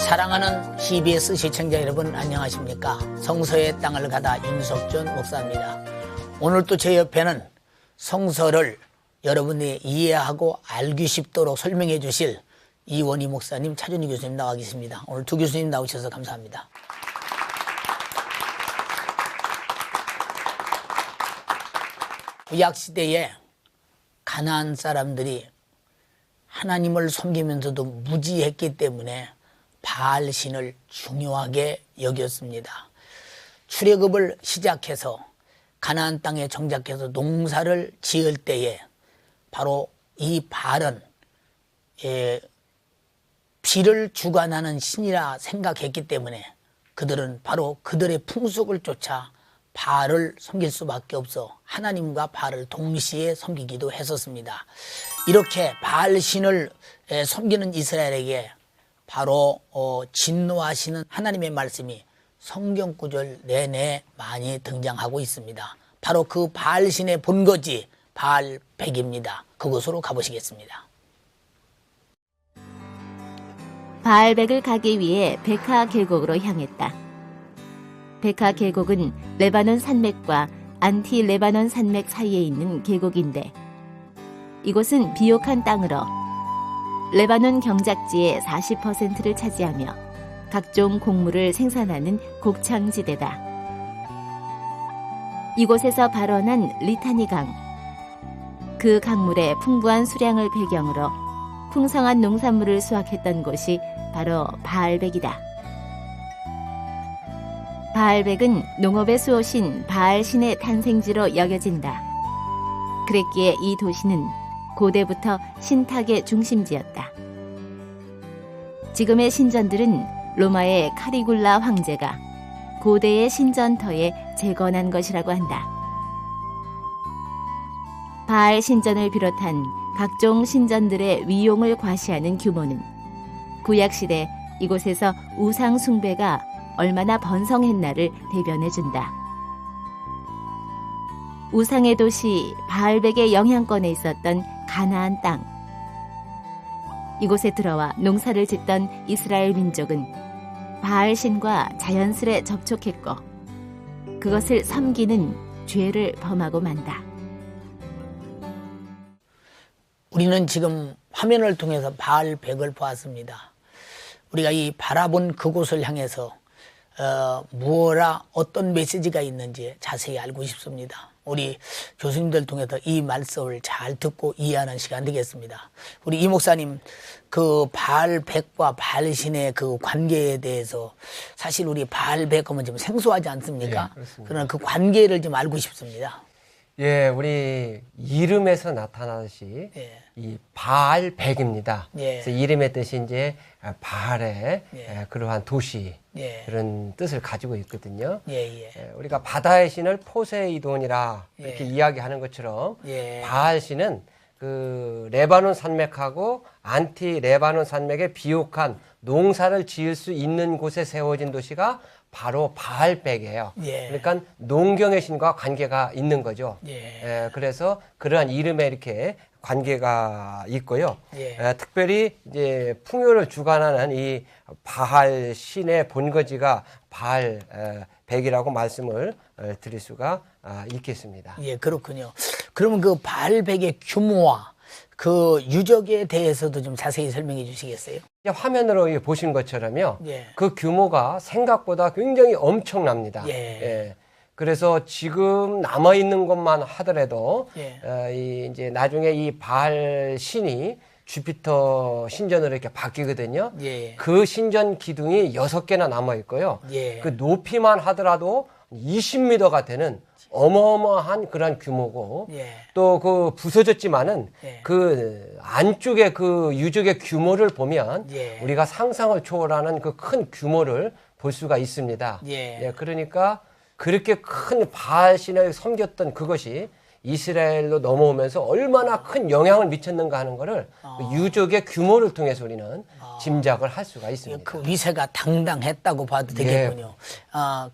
사랑하는 CBS 시청자 여러분 안녕하십니까? 성서의 땅을 가다 윤석준 목사입니다. 오늘 또 제 옆에는 성서를 여러분이 이해하고 알기 쉽도록 설명해 주실 이원희 목사님, 차준희 교수님 나와 계십니다. 오늘 두 교수님 나오셔서 감사합니다. 구약시대에 가나안 사람들이 하나님을 섬기면서도 무지했기 때문에 바알 신을 중요하게 여겼습니다. 출애굽을 시작해서 가나안 땅에 정착해서 농사를 지을 때에 바로 이 바알은 비를 주관하는 신이라 생각했기 때문에 그들은 바로 그들의 풍속을 쫓아 바알을 섬길 수밖에 없어 하나님과 바알을 동시에 섬기기도 했었습니다. 이렇게 바알 신을 섬기는 이스라엘에게 바로 진노하시는 하나님의 말씀이 성경 구절 내내 많이 등장하고 있습니다. 바로 그 바알 신의 본거지 바알백입니다. 그곳으로 가보시겠습니다. 바알백을 가기 위해 베카 계곡으로 향했다. 베카 계곡은 레바논 산맥과 안티 레바논 산맥 사이에 있는 계곡인데 이곳은 비옥한 땅으로 레바논 경작지의 40%를 차지하며 각종 곡물을 생산하는 곡창지대다. 이곳에서 발원한 리타니 강. 그 강물의 풍부한 수량을 배경으로 풍성한 농산물을 수확했던 곳이 바로 바알백이다. 바알백은 농업의 수호신 바알신의 탄생지로 여겨진다. 그랬기에 이 도시는 고대부터 신탁의 중심지였다. 지금의 신전들은 로마의 카리굴라 황제가 고대의 신전터에 재건한 것이라고 한다. 바알 신전을 비롯한 각종 신전들의 위용을 과시하는 규모는 구약시대 이곳에서 우상 숭배가 얼마나 번성했나를 대변해준다. 우상의 도시 바알백의 영향권에 있었던 가나안 땅. 이곳에 들어와 농사를 짓던 이스라엘 민족은 바알신과 자연스레 접촉했고 그것을 섬기는 죄를 범하고 만다. 우리는 지금 화면을 통해서 바알백을 보았습니다. 우리가 이 바라본 그곳을 향해서 무엇라 어떤 메시지가 있는지 자세히 알고 싶습니다. 우리 교수님들 통해서 이 말씀을 잘 듣고 이해하는 시간 되겠습니다. 우리 이 목사님, 그 바알백과 바알신의 그 관계에 대해서 사실 우리 바알백 하면 좀 생소하지 않습니까? 예, 그렇습니다. 그러나 그 관계를 좀 알고 싶습니다. 예, 우리 이름에서 나타나듯이 예. 이 바알백입니다. 예. 그래서 이름의 뜻이 이제 바알의 예. 그러한 도시 예. 그런 뜻을 가지고 있거든요. 예. 우리가 바다의 신을 포세이돈이라 이렇게 예. 이야기하는 것처럼 예. 바알 신은 그 레바논 산맥하고 안티 레바논 산맥에 비옥한 농사를 지을 수 있는 곳에 세워진 도시가 바로 바알백이에요. 예. 그러니까 농경의 신과 관계가 있는 거죠. 예. 그래서 그러한 이름에 이렇게 관계가 있고요. 예. 특별히 이제 풍요를 주관하는 이 바알 신의 본거지가 바알백이라고 말씀을 드릴 수가 있겠습니다. 예, 그렇군요. 그러면 그 바알백의 규모와 그 유적에 대해서도 좀 자세히 설명해 주시겠어요? 화면으로 보신 것처럼요. 예. 그 규모가 생각보다 굉장히 엄청납니다. 예. 그래서 지금 남아있는 것만 하더라도, 예. 이제 나중에 이 바알 신이 주피터 신전으로 이렇게 바뀌거든요. 예. 그 신전 기둥이 6개나 남아있고요. 예. 그 높이만 하더라도 20m가 되는 어마어마한 그런 규모고, 예. 또 그 부서졌지만은 예. 그 안쪽에 그 유적의 규모를 보면 예. 우리가 상상을 초월하는 그 큰 규모를 볼 수가 있습니다. 예. 그러니까 그렇게 큰 바알 신을 섬겼던 그것이 이스라엘로 넘어오면서 얼마나 큰 영향을 미쳤는가 하는 것을 유적의 규모를 통해서 우리는 짐작을 할 수가 있습니다. 그 위세가 당당했다고 봐도 되겠군요.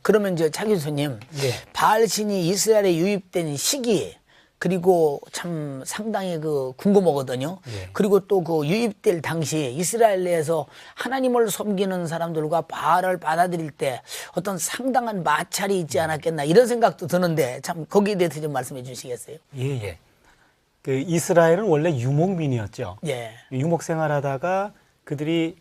그러면 차 교수님, 예. 바알 신이 이스라엘에 유입된 시기, 그리고 참 상당히 그 궁금하거든요. 예. 그리고 또 그 유입될 당시에 이스라엘 내에서 하나님을 섬기는 사람들과 바알을 받아들일 때 어떤 상당한 마찰이 있지 않았겠나 이런 생각도 드는데 참 거기에 대해서 좀 말씀해 주시겠어요? 예. 그 이스라엘은 원래 유목민이었죠. 예. 유목 생활하다가 그들이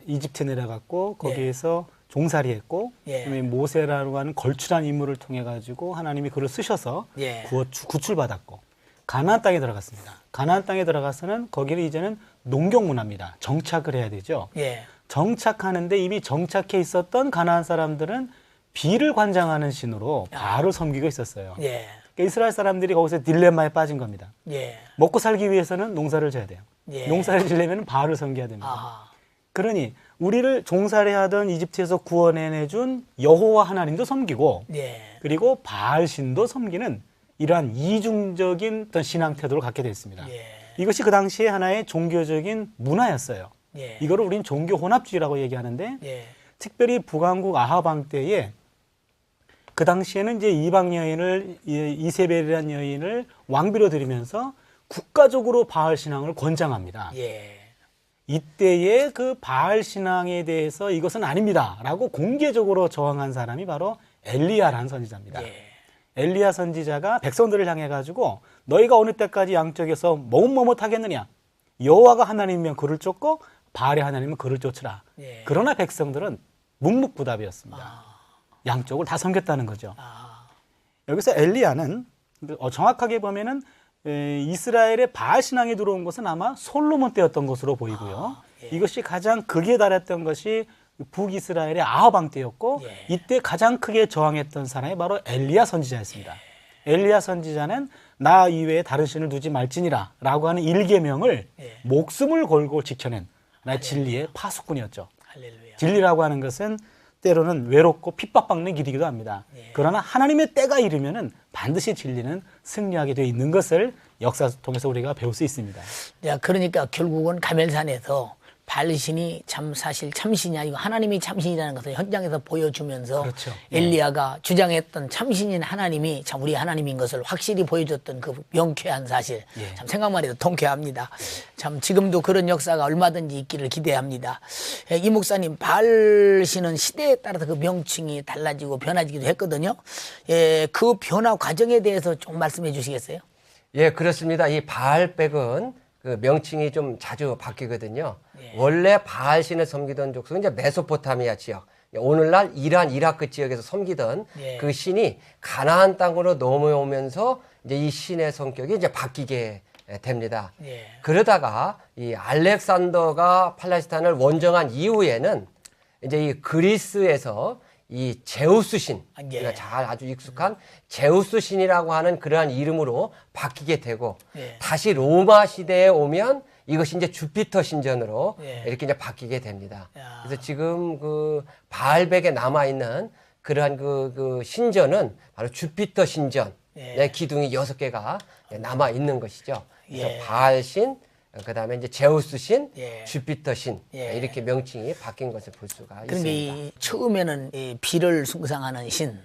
이집트 내려갔고 거기에서 종살이했고 예. 그다음에 모세라고 하는 걸출한 인물을 통해 가지고 하나님이 그를 쓰셔서 예. 구출받았고 가나안 땅에 들어갔습니다. 가나안 땅에 들어가서는 거기는 이제는 농경 문화입니다. 정착을 해야 되죠. 예. 정착하는데 이미 정착해 있었던 가나안 사람들은 비를 관장하는 신으로 바알을 섬기고 있었어요. 예. 그러니까 이스라엘 사람들이 거기서 딜레마에 빠진 겁니다. 예. 먹고 살기 위해서는 농사를 져야 돼요. 예. 농사를 지려면 바알을 섬겨야 됩니다. 아하. 그러니 우리를 종살이하던 이집트에서 구원해내준 여호와 하나님도 섬기고 예. 그리고 바알 신도 섬기는 이러한 이중적인 어떤 신앙 태도를 갖게 됐습니다. 예. 이것이 그 당시에 하나의 종교적인 문화였어요. 예. 이거를 우리는 종교 혼합주의라고 얘기하는데 예. 특별히 북왕국 아합 왕 때에 그 당시에는 이제 이방 여인을 이세벨이라는 여인을 왕비로 들이면서 국가적으로 바알 신앙을 권장합니다. 예. 이때의 그 바알 신앙에 대해서 이것은 아닙니다라고 공개적으로 저항한 사람이 바로 엘리야라는 선지자입니다. 예. 엘리야 선지자가 백성들을 향해 가지고 너희가 어느 때까지 양쪽에서 머뭇머뭇하겠느냐? 여호와가 하나님이면 그를 쫓고 바알의 하나님은 그를 쫓으라. 예. 그러나 백성들은 묵묵부답이었습니다. 양쪽을 다 섬겼다는 거죠. 여기서 엘리야는 정확하게 보면은 이스라엘의 바알 신앙에 들어온 것은 아마 솔로몬 때였던 것으로 보이고요. 예. 이것이 가장 극에 달했던 것이 북이스라엘의 아합 왕 때였고 예. 이때 가장 크게 저항했던 사람이 바로 엘리야 선지자였습니다. 엘리야 선지자는 나 이외에 다른 신을 두지 말지니라 라고 하는 일계명을 예. 목숨을 걸고 지켜낸 하나의 진리의 파수꾼이었죠. 할렐루야. 진리라고 하는 것은 때로는 외롭고 핍박받는 길이기도 합니다. 예. 그러나 하나님의 때가 이르면은 반드시 진리는 승리하게 되어 있는 것을 역사 통해서 우리가 배울 수 있습니다. 야, 그러니까 결국은 가멜산에서 바알신이 참 사실 참신이 아니고 하나님이 참신이라는 것을 현장에서 보여주면서 그렇죠. 엘리야가 주장했던 참신인 하나님이 참 우리 하나님인 것을 확실히 보여줬던 그 명쾌한 사실 예. 참 생각만 해도 통쾌합니다. 참 지금도 그런 역사가 얼마든지 있기를 기대합니다. 이 목사님 바알신은 시대에 따라서 그 명칭이 달라지고 변화지기도 했거든요. 그 변화 과정에 대해서 좀 말씀해 주시겠어요? 예, 그렇습니다. 이 바알백은 그 명칭이 좀 자주 바뀌거든요. 예. 원래 바알 신을 섬기던 족속은 이제 메소포타미아 지역, 오늘날 이란, 이라크 지역에서 섬기던 예. 그 신이 가나안 땅으로 넘어오면서 이제 이 신의 성격이 이제 바뀌게 됩니다. 예. 그러다가 이 알렉산더가 팔레스타인을 원정한 이후에는 이제 이 그리스에서 이 제우스 신, 예. 우리가 잘 아주 익숙한 제우스 신이라고 하는 그러한 이름으로 바뀌게 되고 예. 다시 로마 시대에 오면 이것이 이제 주피터 신전으로 예. 이렇게 이제 바뀌게 됩니다. 야. 그래서 지금 그 바알백에 남아 있는 그러한 그 신전은 바로 주피터 신전. 예. 기둥이 6개가 남아 있는 것이죠. 그래서 예. 바알 신, 그다음에 이제 제우스 신, 예. 주피터 신 예. 이렇게 명칭이 바뀐 것을 볼 수가 그런데 있습니다. 이 처음에는 이 비를 숭상하는 신,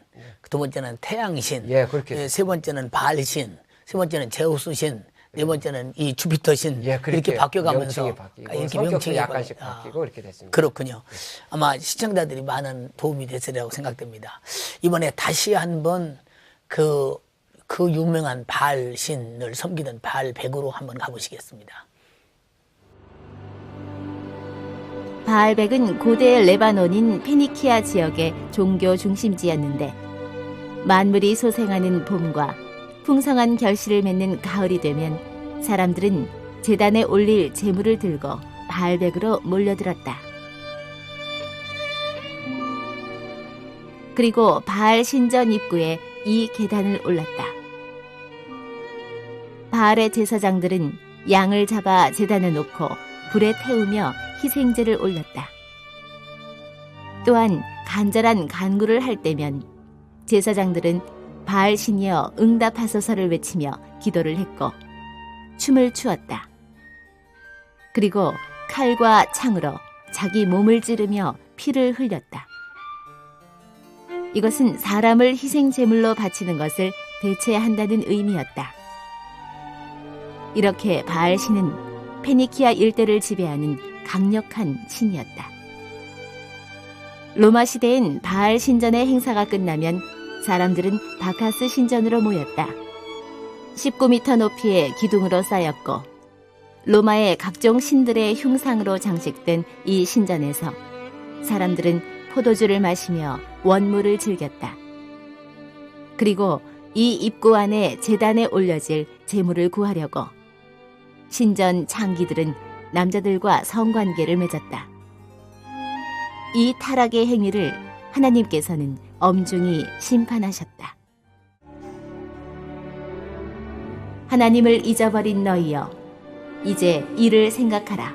두 번째는 태양신, 예, 그렇게 세 번째는 바알신, 세 번째는 제우스신, 네 번째는 이 주피터신 예, 그렇게 이렇게 바뀌어가면서 명칭이 바뀌고 이렇게 성격도 명칭이 약간씩 바뀌- 바뀌고 이렇게 됐습니다. 그렇군요. 아마 시청자들이 많은 도움이 됐으리라고 생각됩니다. 이번에 다시 한번 그 유명한 바알신을 섬기던 바알백으로 한번 가보시겠습니다. 바알백은 고대 레바논인 페니키아 지역의 종교 중심지였는데 만물이 소생하는 봄과 풍성한 결실을 맺는 가을이 되면 사람들은 제단에 올릴 제물을 들고 바알백으로 몰려들었다. 그리고 바알 신전 입구에 이 계단을 올랐다. 바알의 제사장들은 양을 잡아 제단에 놓고 불에 태우며 희생제를 올렸다. 또한 간절한 간구를 할 때면 제사장들은 바알 신이여 응답하소서를 외치며 기도를 했고 춤을 추었다. 그리고 칼과 창으로 자기 몸을 찌르며 피를 흘렸다. 이것은 사람을 희생 제물로 바치는 것을 대체한다는 의미였다. 이렇게 바알 신은 페니키아 일대를 지배하는 강력한 신이었다. 로마 시대엔 바알 신전의 행사가 끝나면 사람들은 바카스 신전으로 모였다. 19m 높이의 기둥으로 쌓였고 로마의 각종 신들의 흉상으로 장식된 이 신전에서 사람들은 포도주를 마시며 원물을 즐겼다. 그리고 이 입구 안에 제단에 올려질 제물을 구하려고 신전 창기들은 남자들과 성관계를 맺었다. 이 타락의 행위를 하나님께서는 엄중히 심판하셨다. 하나님을 잊어버린 너희여, 이제 이를 생각하라.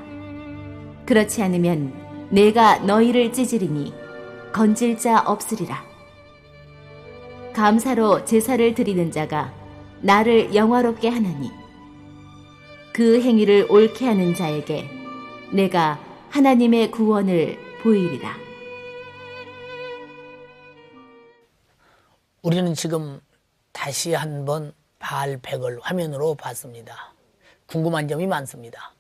그렇지 않으면 내가 너희를 찢으리니 건질 자 없으리라. 감사로 제사를 드리는 자가 나를 영화롭게 하나니 그 행위를 옳게 하는 자에게 내가 하나님의 구원을 보이리라. 우리는 지금 다시 한번 바알백을 화면으로 봤습니다. 궁금한 점이 많습니다.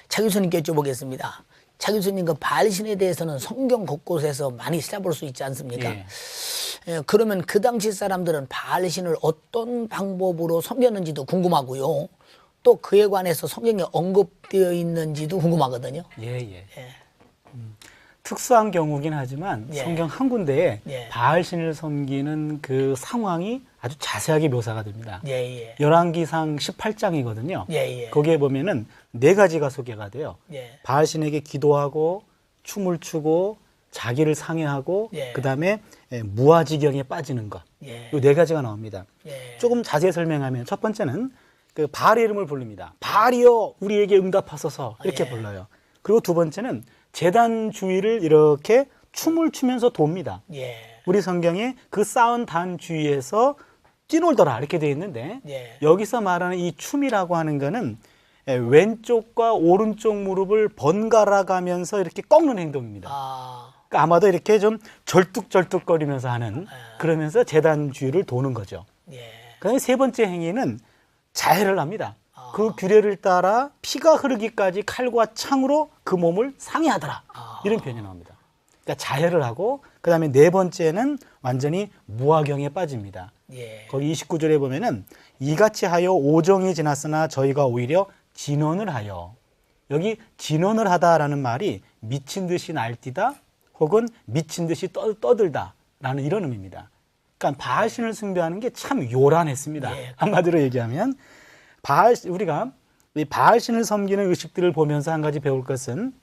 차 교수님께 여쭤보겠습니다. 차 교수님, 그 바알신에 대해서는 성경 곳곳에서 많이 찾아볼 수 있지 않습니까? 예. 그러면 그 당시 사람들은 바알신을 어떤 방법으로 섬겼는지도 궁금하고요. 또 그에 관해서 성경에 언급되어 있는지도 궁금하거든요. 예. 특수한 경우긴 하지만 예. 성경 한 군데에 예. 바알신을 섬기는 그 상황이 아주 자세하게 묘사가 됩니다. 예. 열왕기상 18장이거든요. 예. 거기에 보면은 4가지가 소개가 돼요. 예. 바알신에게 기도하고 춤을 추고 자기를 상해하고 예. 그다음에 무아지경에 빠지는 것. 예. 이 4가지가 나옵니다. 예. 조금 자세히 설명하면 첫 번째는 그 바알의 이름을 부릅니다. 바알이여 우리에게 응답하소서 이렇게 예. 불러요. 그리고 두 번째는 제단 주위를 이렇게 춤을 추면서 돕니다. 예. 우리 성경에 그 쌓은 단 주위에서 뛰놀더라 이렇게 되어 있는데 예. 여기서 말하는 이 춤이라고 하는 거는 왼쪽과 오른쪽 무릎을 번갈아 가면서 이렇게 꺾는 행동입니다. 그러니까 아마도 이렇게 좀 절뚝절뚝거리면서 하는 그러면서 제단 주위를 도는 거죠. 예. 그다음에 세 번째 행위는 자해를 합니다. 그 규례를 따라 피가 흐르기까지 칼과 창으로 그 몸을 상해하더라. 이런 표현이 나옵니다. 그러니까 자해를 하고 그다음에 네 번째는 완전히 무아경에 빠집니다. 예. 거기 29절에 보면은 이같이 하여 5정이 지났으나 저희가 오히려 진언을 하여, 여기 진언을 하다라는 말이 미친 듯이 날뛰다 혹은 미친 듯이 떠들다라는 이런 의미입니다. 그러니까 바알신을 숭배하는 게 참 요란했습니다. 예. 한마디로 얘기하면 우리가 이 바알신을 섬기는 의식들을 보면서 한 가지 배울 것은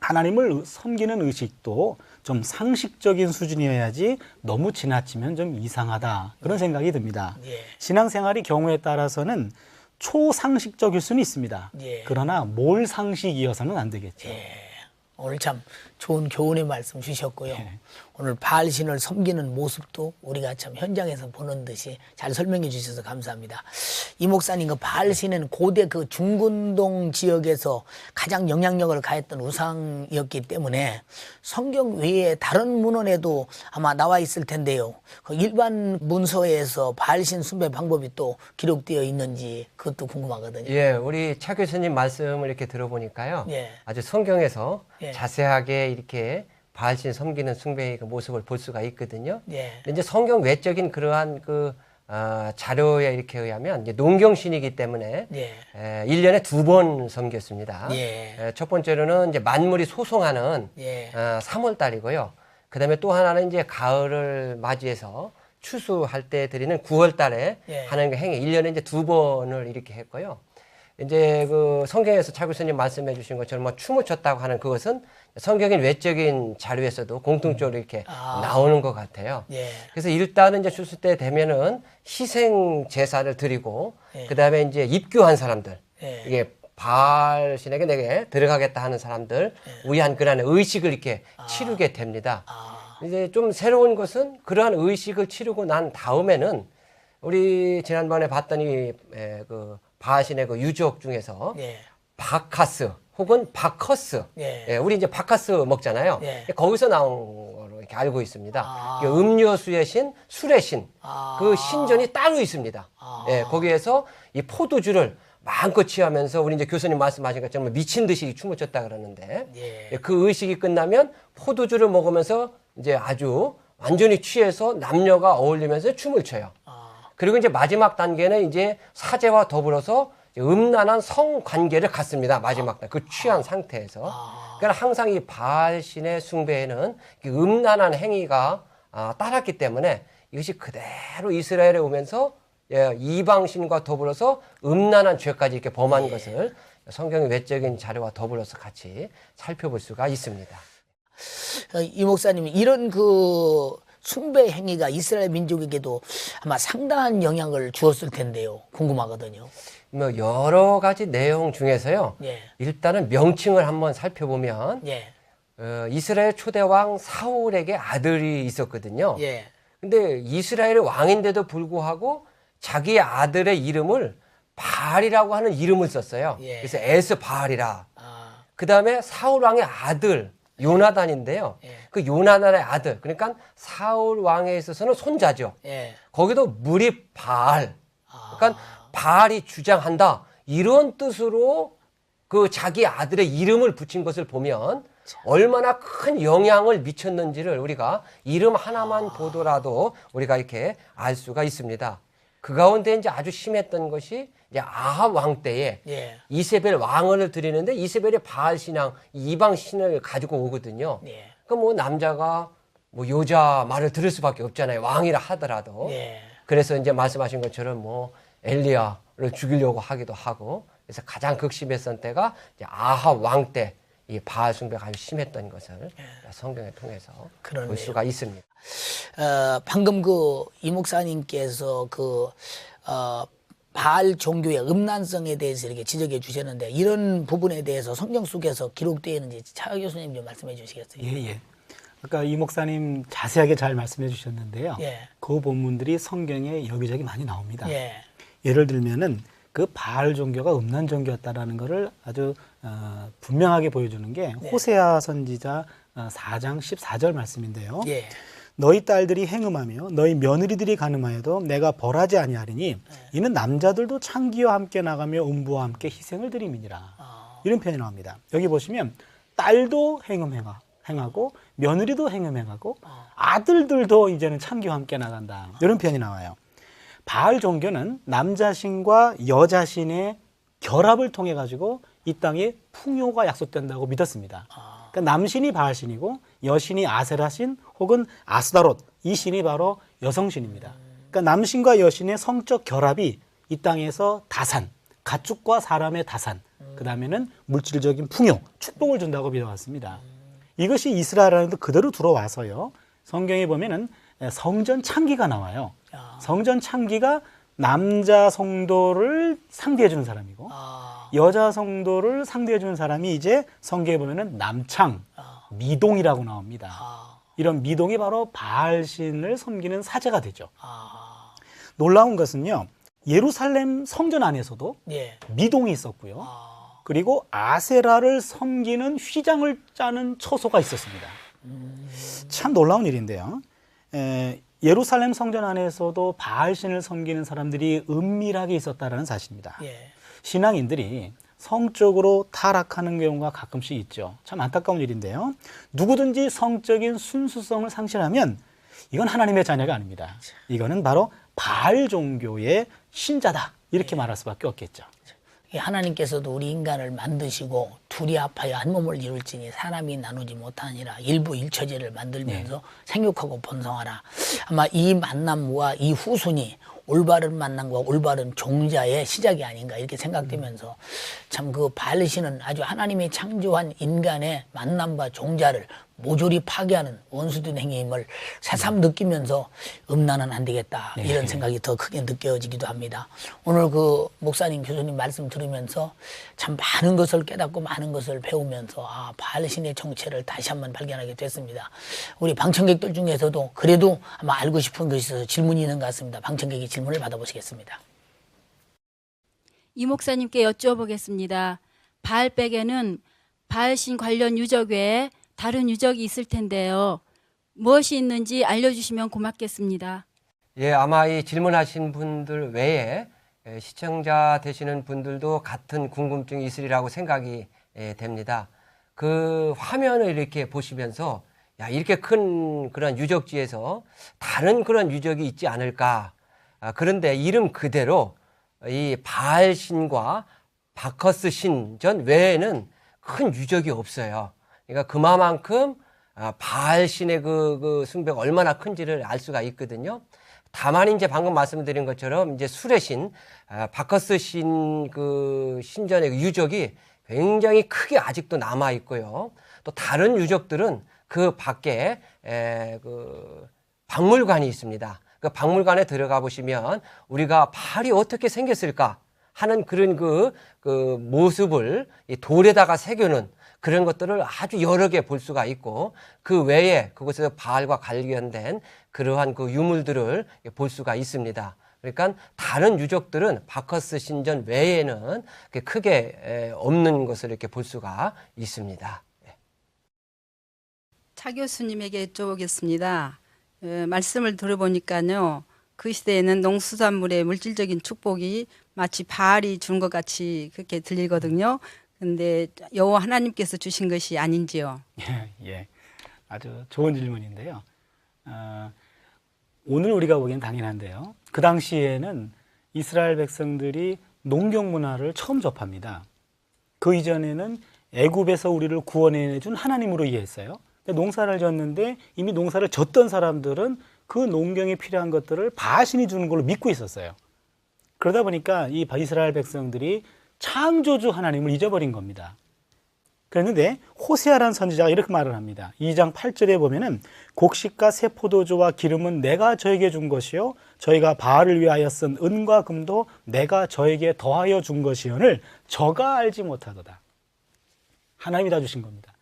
하나님을 섬기는 의식도 좀 상식적인 수준이어야지 너무 지나치면 좀 이상하다 그런 생각이 듭니다. 예. 신앙생활이 경우에 따라서는 초상식적일 수는 있습니다. 예. 그러나 몰상식이어서는 안 되겠죠. 오늘 참 좋은 교훈의 말씀 주셨고요. 예. 오늘 바알신을 섬기는 모습도 우리가 참 현장에서 보는 듯이 잘 설명해 주셔서 감사합니다. 이 목사님, 그 바알신은 고대 그 중근동 지역에서 가장 영향력을 가했던 우상이었기 때문에 성경 외에 다른 문헌에도 아마 나와 있을 텐데요. 그 일반 문서에서 바알신 숭배 방법이 또 기록되어 있는지 그것도 궁금하거든요. 예, 우리 차 교수님 말씀을 이렇게 들어보니까요. 예. 아주 성경에서 예. 자세하게 이렇게 바알신 섬기는 숭배의 그 모습을 볼 수가 있거든요. 예. 근데 이제 성경 외적인 그러한 자료에 이렇게 의하면 이제 농경신이기 때문에 예. 1년에 2번 섬겼습니다. 예. 첫 번째로는 이제 만물이 소송하는 예. 3월 달이고요. 그다음에 또 하나는 이제 가을을 맞이해서 추수할 때 드리는 9월 달에 예. 하는 그 행위 1년에 이제 2번을 이렇게 했고요. 이제 그 성경에서 차 교수님 말씀해 주신 것처럼 뭐 춤을 췄다고 하는 그것은 성경인 외적인 자료에서도 공통적으로 이렇게 나오는 것 같아요. 예. 그래서 일단은 이제 추수 때 되면은 희생 제사를 드리고 예. 그다음에 이제 입교한 사람들 예. 이게 바알신에게 내게 들어가겠다 하는 사람들 위한 그러한 의식을 이렇게 치르게 됩니다. 이제 좀 새로운 것은 그러한 의식을 치르고 난 다음에는 우리 지난번에 봤더니 그 바알신의 그 유족 중에서 예. 바카스 혹은 바커스. 예. 우리 이제 바카스 먹잖아요. 예. 거기서 나온 걸로 이렇게 알고 있습니다. 아. 음료수의 신, 술의 신. 아. 그 신전이 따로 있습니다. 거기에서 이 포도주를 마음껏 취하면서 우리 이제 교수님 말씀하신 것처럼 미친 듯이 춤을 췄다 그러는데 예. 그 의식이 끝나면 포도주를 먹으면서 이제 아주 완전히 취해서 남녀가 어울리면서 춤을 춰요. 그리고 이제 마지막 단계는 이제 사제와 더불어서 음란한 성관계를 갖습니다. 마지막 단, 그 취한 상태에서. 그러니까 항상 이 바알 신의 숭배에는 음란한 행위가 따랐기 때문에 이것이 그대로 이스라엘에 오면서 이방신과 더불어서 음란한 죄까지 이렇게 범한 것을 성경의 외적인 자료와 더불어서 같이 살펴볼 수가 있습니다. 이 목사님이 이런 그 숭배 행위가 이스라엘 민족에게도 아마 상당한 영향을 주었을 텐데요. 궁금하거든요. 뭐 여러 가지 내용 중에서요. 예. 일단은 명칭을 한번 살펴보면 예. 이스라엘 초대 왕 사울에게 아들이 있었거든요. 예. 근데 이스라엘의 왕인데도 불구하고 자기 아들의 이름을 바알이라고 하는 이름을 썼어요. 예. 그래서 에스 바알이라. 아, 그 다음에 사울 왕의 아들 요나단인데요. 예. 그 요나단의 아들, 그러니까 사울 왕에 있어서는 손자죠. 예. 거기도 무리 바알. 그러니까 바알이 주장한다. 이런 뜻으로 그 자기 아들의 이름을 붙인 것을 보면 얼마나 큰 영향을 미쳤는지를 우리가 이름 하나만 보더라도 우리가 이렇게 알 수가 있습니다. 그 가운데 이제 아주 심했던 것이 이제 아합 왕 때에 예. 이세벨 왕을 드리는데 이세벨의 바알 신앙, 이방 신을 가지고 오거든요. 예. 그 뭐 남자가 뭐 여자 말을 들을 수밖에 없잖아요. 왕이라 하더라도. 예. 그래서 이제 말씀하신 것처럼 뭐 엘리야를 죽이려고 하기도 하고, 그래서 가장 극심했던 때가 이제 아합 왕 때 이 바알 숭배가 아주 심했던 것을 성경을 통해서 그러네요. 볼 수가 있습니다. 방금 그 이 목사님께서 그 바알 종교의 음란성에 대해서 이렇게 지적해 주셨는데 이런 부분에 대해서 성경 속에서 기록되어 있는지 차 교수님 좀 말씀해 주시겠어요? 예. 아까 이 목사님 자세하게 잘 말씀해 주셨는데요. 예. 그 본문들이 성경에 여기저기 많이 나옵니다. 예. 예를 들면은 그 바알 종교가 음란 종교였다라는 것을 아주 분명하게 보여주는 게 호세아 선지자 4장 14절 말씀인데요. 예. 너희 딸들이 행음하며 너희 며느리들이 간음하여도 내가 벌하지 아니하리니 이는 남자들도 창기와 함께 나가며 음부와 함께 희생을 드림이니라. 이런 표현이 나옵니다. 여기 보시면 딸도 행하고 며느리도 행하고 아들들도 이제는 창기와 함께 나간다. 이런 표현이 나와요. 바알 종교는 남자신과 여자신의 결합을 통해 가지고 이 땅에 풍요가 약속된다고 믿었습니다. 그러니까 남신이 바알신이고 여신이 아세라신 혹은 아스다롯, 이 신이 바로 여성신입니다. 그러니까 남신과 여신의 성적 결합이 이 땅에서 다산, 가축과 사람의 다산, 그 다음에는 물질적인 풍요, 축복을 준다고 믿어왔습니다. 이것이 이스라엘 안에도 그대로 들어와서요. 성경에 보면은 성전 창기가 나와요. 성전 창기가 남자 성도를 상대해 주는 사람이고 여자 성도를 상대해 주는 사람이 이제 성경에 보면은 남창, 미동이라고 나옵니다. 이런 미동이 바로 바알신을 섬기는 사제가 되죠. 놀라운 것은요. 예루살렘 성전 안에서도 예. 미동이 있었고요. 그리고 아세라를 섬기는 휘장을 짜는 처소가 있었습니다. 참 놀라운 일인데요. 예루살렘 성전 안에서도 바알신을 섬기는 사람들이 은밀하게 있었다는 사실입니다. 예. 신앙인들이 성적으로 타락하는 경우가 가끔씩 있죠. 참 안타까운 일인데요. 누구든지 성적인 순수성을 상실하면 이건 하나님의 자녀가 아닙니다. 이거는 바로 바알 종교의 신자다. 이렇게 말할 수밖에 없겠죠. 하나님께서도 우리 인간을 만드시고 둘이 합하여 한 몸을 이룰지니 사람이 나누지 못하니라 일부 일처제를 만들면서 생육하고 번성하라. 아마 이 만남과 이 후순이 올바른 만남과 올바른 종자의 시작이 아닌가 이렇게 생각되면서 참 그 바알신은 아주 하나님이 창조한 인간의 만남과 종자를 모조리 파괴하는 원수된 행위임을 새삼 느끼면서 음란은 안 되겠다 이런 생각이 더 크게 느껴지기도 합니다. 오늘 그 목사님 교수님 말씀 들으면서 참 많은 것을 깨닫고 많은 것을 배우면서 바알신의 정체를 다시 한번 발견하게 됐습니다. 우리 방청객들 중에서도 그래도 아마 알고 싶은 것이 있어서 질문이 있는 것 같습니다. 방청객이 질문을 받아보시겠습니다. 이 목사님께 여쭤보겠습니다. 바알백에는 바알신 관련 유적 외에 다른 유적이 있을 텐데요. 무엇이 있는지 알려주시면 고맙겠습니다. 예, 아마 이 질문하신 분들 외에 시청자 되시는 분들도 같은 궁금증이 있으리라고 생각이 됩니다. 그 화면을 이렇게 보시면서 야, 이렇게 큰 그런 유적지에서 다른 그런 유적이 있지 않을까. 그런데 이름 그대로 이 바알 신과 바커스 신전 외에는 큰 유적이 없어요. 그러니까 그만큼 바알 신의 그 숭배가 얼마나 큰지를 알 수가 있거든요. 다만 이제 방금 말씀드린 것처럼 이제 수레 신, 바커스 신 그 신전의 유적이 굉장히 크게 아직도 남아 있고요. 또 다른 유적들은 그 밖에 그 박물관이 있습니다. 그 박물관에 들어가 보시면 우리가 바알이 어떻게 생겼을까 하는 그런 그 모습을 이 돌에다가 새겨놓은 그런 것들을 아주 여러 개 볼 수가 있고 그 외에 그곳에서 바알과 관련된 그러한 그 유물들을 볼 수가 있습니다. 그러니까 다른 유적들은 바커스 신전 외에는 크게 없는 것을 이렇게 볼 수가 있습니다. 차 교수님에게 여쭤보겠습니다. 말씀을 들어보니까요. 그 시대에는 농수산물의 물질적인 축복이 마치 바알이 준 것 같이 그렇게 들리거든요. 근데 여호와 하나님께서 주신 것이 아닌지요? 예, 아주 좋은 질문인데요. 오늘 우리가 보기엔 당연한데요. 그 당시에는 이스라엘 백성들이 농경 문화를 처음 접합니다. 그 이전에는 애굽에서 우리를 구원해 준 하나님으로 이해했어요. 농사를 졌는데 이미 농사를 졌던 사람들은 그 농경에 필요한 것들을 바알신이 주는 걸로 믿고 있었어요. 그러다 보니까 이 이스라엘 백성들이 창조주 하나님을 잊어버린 겁니다. 그랬는데 호세아라는 선지자가 이렇게 말을 합니다. 2장 8절에 보면은 곡식과 새 포도주와 기름은 내가 저에게 준 것이요 저희가 바알을 위하여 쓴 은과 금도 내가 저에게 더하여 준 것이오늘 저가 알지 못하도다. 하나님이 다 주신 겁니다.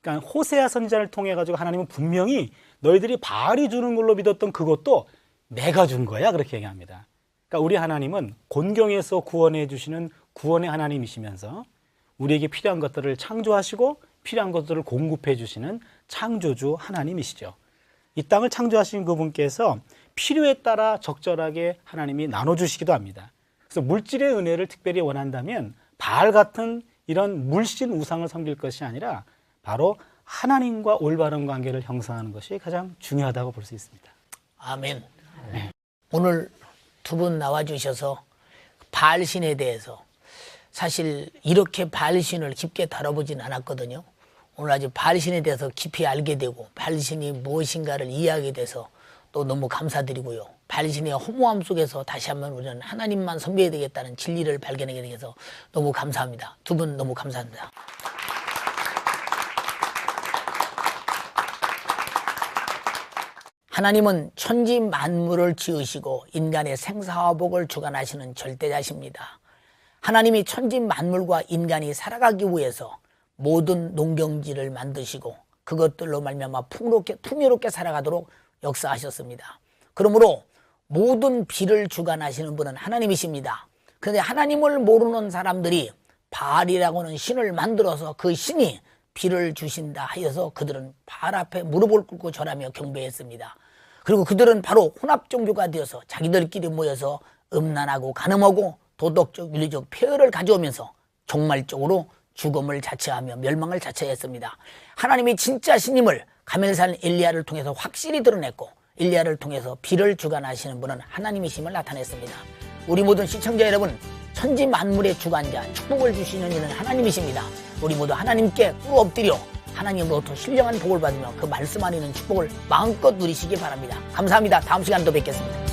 그러니까 호세아 선지자를 통해 가지고 하나님은 분명히 너희들이 바알이 주는 걸로 믿었던 그것도 내가 준 거야 그렇게 얘기합니다. 그러니까 우리 하나님은 곤경에서 구원해 주시는 구원의 하나님이시면서 우리에게 필요한 것들을 창조하시고 필요한 것들을 공급해 주시는 창조주 하나님이시죠. 이 땅을 창조하신 그분께서 필요에 따라 적절하게 하나님이 나눠주시기도 합니다. 그래서 물질의 은혜를 특별히 원한다면 바알 같은 이런 물신 우상을 섬길 것이 아니라 바로 하나님과 올바른 관계를 형성하는 것이 가장 중요하다고 볼 수 있습니다. 아멘. 오늘 두 분 나와주셔서 바알신에 대해서 사실 이렇게 바알신을 깊게 다뤄보진 않았거든요. 오늘 아주 바알신에 대해서 깊이 알게 되고 바알신이 무엇인가를 이해하게 돼서 또 너무 감사드리고요. 바알신의 허무함 속에서 다시 한번 우리는 하나님만 섬겨야 되겠다는 진리를 발견하게 돼서 너무 감사합니다. 두 분 너무 감사합니다. 하나님은 천지 만물을 지으시고 인간의 생사화복을 주관하시는 절대자십니다. 하나님이 천지 만물과 인간이 살아가기 위해서 모든 농경지를 만드시고 그것들로 말미암아 풍요롭게 살아가도록 역사하셨습니다. 그러므로 모든 비를 주관하시는 분은 하나님이십니다. 그런데 하나님을 모르는 사람들이 바알이라고는 신을 만들어서 그 신이 비를 주신다 하여서 그들은 바알 앞에 무릎을 꿇고 절하며 경배했습니다. 그리고 그들은 바로 혼합종교가 되어서 자기들끼리 모여서 음란하고 간음하고 도덕적 윤리적 폐허를 가져오면서 종말적으로 죽음을 자처하며 멸망을 자처했습니다. 하나님이 진짜 신임을 가멜산 엘리야를 통해서 확실히 드러냈고 엘리야를 통해서 비를 주관하시는 분은 하나님이심을 나타냈습니다. 우리 모든 시청자 여러분, 천지 만물의 주관자, 축복을 주시는 이는 하나님이십니다. 우리 모두 하나님께 꿇어 엎드려 하나님으로부터 신령한 복을 받으며 그 말씀 안에 있는 축복을 마음껏 누리시기 바랍니다. 감사합니다. 다음 시간 또 뵙겠습니다.